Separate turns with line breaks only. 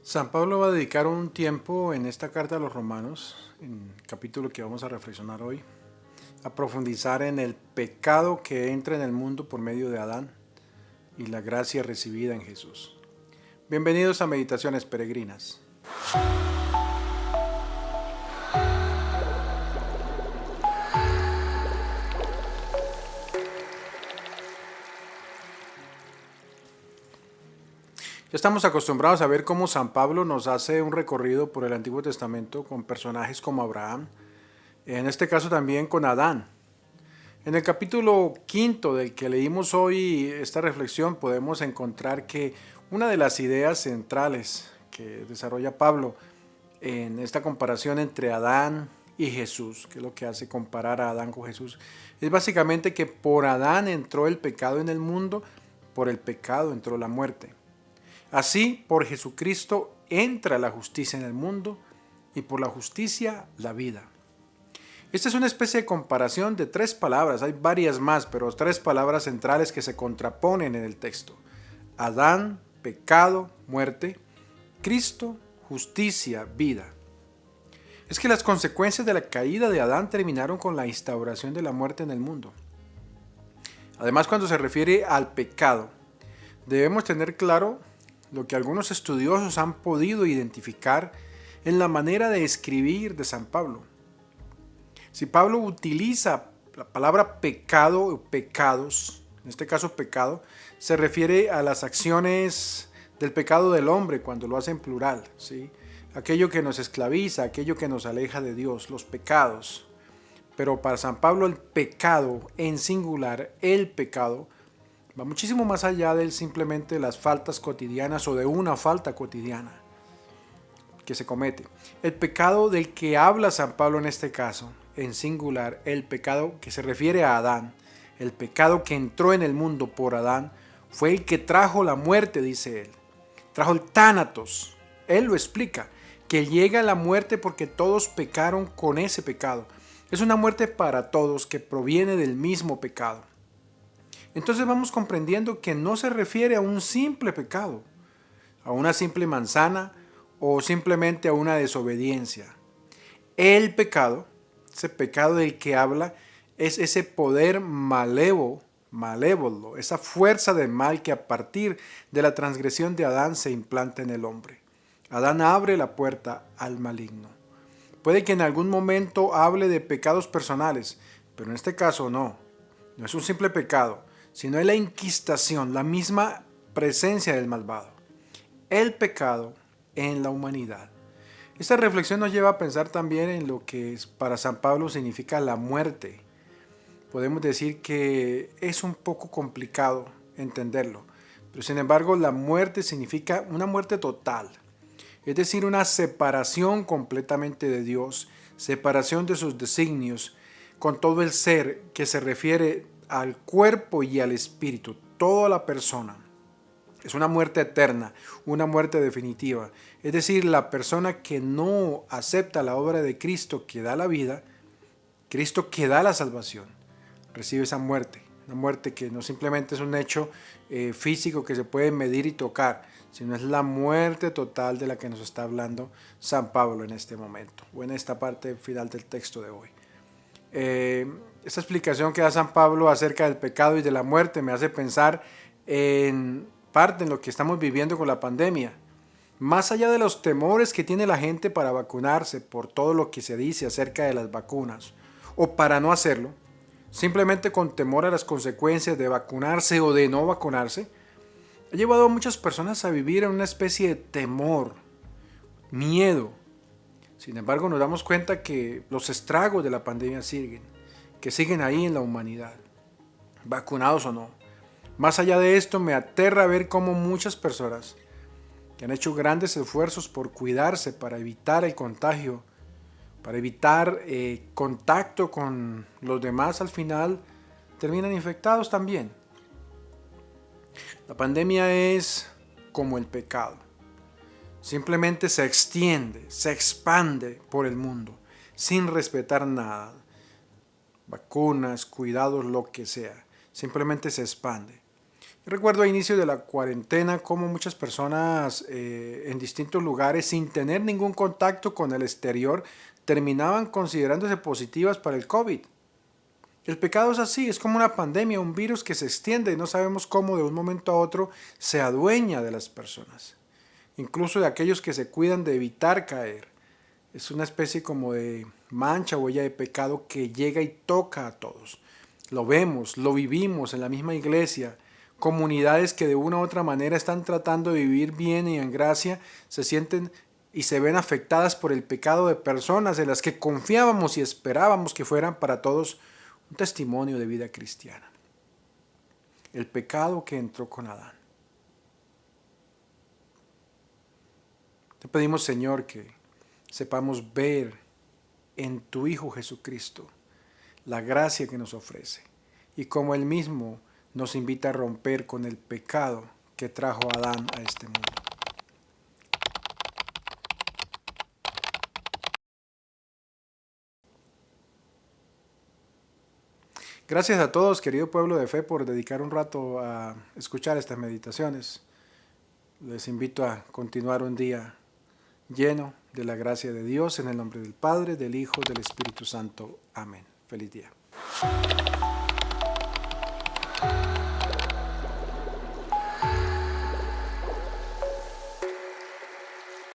San Pablo va a dedicar un tiempo en esta carta a los romanos, en el capítulo que vamos a reflexionar hoy, a profundizar en el pecado que entra en el mundo por medio de Adán y la gracia recibida en Jesús. Bienvenidos a Meditaciones Peregrinas. Ya estamos acostumbrados a ver cómo San Pablo nos hace un recorrido por el Antiguo Testamento con personajes como Abraham, en este caso también con Adán. En el capítulo quinto del que leímos hoy esta reflexión podemos encontrar que una de las ideas centrales que desarrolla Pablo en esta comparación entre Adán y Jesús, que es lo que hace comparar a Adán con Jesús, es básicamente que por Adán entró el pecado en el mundo, por el pecado entró la muerte. Así, por Jesucristo entra la justicia en el mundo y por la justicia la vida. Esta es una especie de comparación de tres palabras, hay varias más, pero tres palabras centrales que se contraponen en el texto. Adán, pecado, muerte; Cristo, justicia, vida. Es que las consecuencias de la caída de Adán terminaron con la instauración de la muerte en el mundo. Además, cuando se refiere al pecado, debemos tener claro lo que algunos estudiosos han podido identificar en la manera de escribir de San Pablo. Si Pablo utiliza la palabra pecado o pecados, en este caso pecado, se refiere a las acciones del pecado del hombre cuando lo hace en plural, ¿sí? Aquello que nos esclaviza, aquello que nos aleja de Dios, los pecados. Pero para San Pablo el pecado en singular, el pecado, va muchísimo más allá de simplemente las faltas cotidianas o de una falta cotidiana que se comete. El pecado del que habla San Pablo en este caso, en singular, el pecado que se refiere a Adán, el pecado que entró en el mundo por Adán, fue el que trajo la muerte, dice él. Trajo el tánatos. Él lo explica, que llega la muerte porque todos pecaron con ese pecado. Es una muerte para todos que proviene del mismo pecado. Entonces vamos comprendiendo que no se refiere a un simple pecado, a una simple manzana o simplemente a una desobediencia. El pecado, ese pecado del que habla, es ese poder malévolo, esa fuerza del mal que a partir de la transgresión de Adán se implanta en el hombre. Adán abre la puerta al maligno. Puede que en algún momento hable de pecados personales, pero en este caso no es un simple pecado, sino es la inquistación, la misma presencia del malvado. El pecado en la humanidad. Esta reflexión nos lleva a pensar también en lo que para San Pablo significa la muerte. Podemos decir que es un poco complicado entenderlo, pero sin embargo la muerte significa una muerte total, es decir, una separación completamente de Dios, separación de sus designios, con todo el ser, que se refiere al cuerpo y al espíritu, toda la persona. Es una muerte eterna, una muerte definitiva. Es decir, la persona que no acepta la obra de Cristo que da la vida, Cristo que da la salvación, recibe esa muerte. Una muerte que no simplemente es un hecho físico que se puede medir y tocar, sino es la muerte total de la que nos está hablando San Pablo en este momento, o en esta parte final del texto de hoy. Esta explicación que da San Pablo acerca del pecado y de la muerte me hace pensar en parte en lo que estamos viviendo con la pandemia. Más allá de los temores que tiene la gente para vacunarse por todo lo que se dice acerca de las vacunas, o para no hacerlo, simplemente con temor a las consecuencias de vacunarse o de no vacunarse, ha llevado a muchas personas a vivir en una especie de temor, miedo. Sin embargo, nos damos cuenta que los estragos de la pandemia siguen ahí en la humanidad, vacunados o no. Más allá de esto, me aterra ver cómo muchas personas que han hecho grandes esfuerzos por cuidarse para evitar el contagio, para evitar contacto con los demás, al final terminan infectados también. La pandemia es como el pecado. Simplemente se extiende, se expande por el mundo, sin respetar nada. Vacunas, cuidados, lo que sea. Simplemente se expande. Recuerdo a inicio de la cuarentena cómo muchas personas en distintos lugares, sin tener ningún contacto con el exterior, terminaban considerándose positivas para el COVID. El pecado es así, es como una pandemia, un virus que se extiende y no sabemos cómo de un momento a otro se adueña de las personas, incluso de aquellos que se cuidan de evitar caer. Es una especie como de mancha o huella de pecado que llega y toca a todos. Lo vemos, lo vivimos en la misma iglesia. Comunidades que de una u otra manera están tratando de vivir bien y en gracia, se sienten y se ven afectadas por el pecado de personas en las que confiábamos y esperábamos que fueran para todos un testimonio de vida cristiana. El pecado que entró con Adán. Te pedimos, Señor, que sepamos ver en tu Hijo Jesucristo la gracia que nos ofrece y como Él mismo nos invita a romper con el pecado que trajo a Adán a este mundo. Gracias a todos, querido pueblo de fe, por dedicar un rato a escuchar estas meditaciones. Les invito a continuar un día lleno de la gracia de Dios, en el nombre del Padre, del Hijo, del Espíritu Santo. Amén. Feliz día.